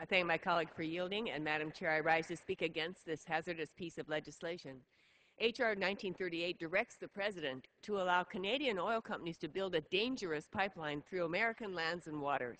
I thank my colleague for yielding, and Madam Chair, I rise to speak against this hazardous piece of legislation. H.R. 1938 directs the President to allow Canadian oil companies to build a dangerous pipeline through American lands and waters.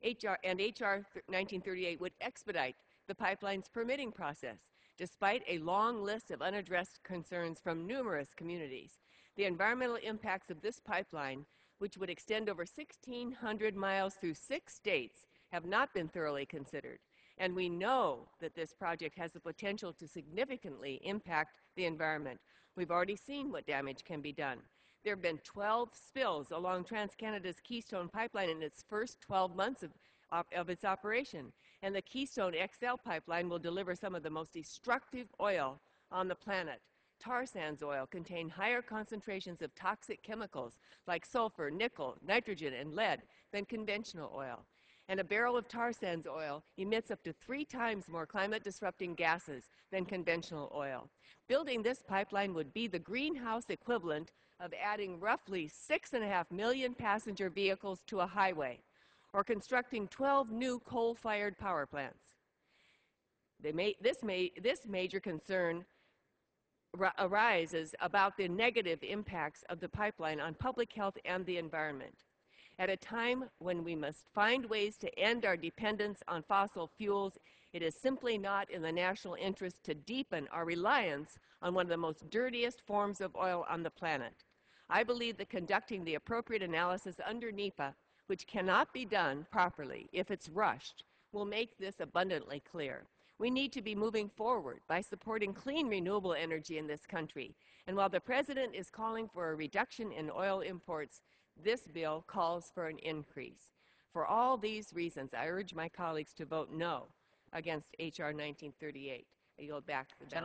H.R. 1938 would expedite the pipeline's permitting process, despite a long list of unaddressed concerns from numerous communities. The environmental impacts of this pipeline, which would extend over 1,600 miles through 6 states, have not been thoroughly considered. And we know that this project has the potential to significantly impact the environment. We've already seen what damage can be done. There have been 12 spills along TransCanada's Keystone pipeline in its first 12 months of its operation. And the Keystone XL pipeline will deliver some of the most destructive oil on the planet. Tar sands oil contain higher concentrations of toxic chemicals like sulfur, nickel, nitrogen, and lead than conventional oil. And a barrel of tar sands oil emits up to 3 times more climate-disrupting gases than conventional oil. Building this pipeline would be the greenhouse equivalent of adding roughly 6.5 million passenger vehicles to a highway, or constructing 12 new coal-fired power plants. This major concern arises about the negative impacts of the pipeline on public health and the environment. At a time when we must find ways to end our dependence on fossil fuels, it is simply not in the national interest to deepen our reliance on one of the most dirtiest forms of oil on the planet. I believe that conducting the appropriate analysis under NEPA, which cannot be done properly if it's rushed, will make this abundantly clear. We need to be moving forward by supporting clean, renewable energy in this country. And while the President is calling for a reduction in oil imports, this bill calls for an increase. For all these reasons, I urge my colleagues to vote no against H.R. 1938. I yield back to the gentleman.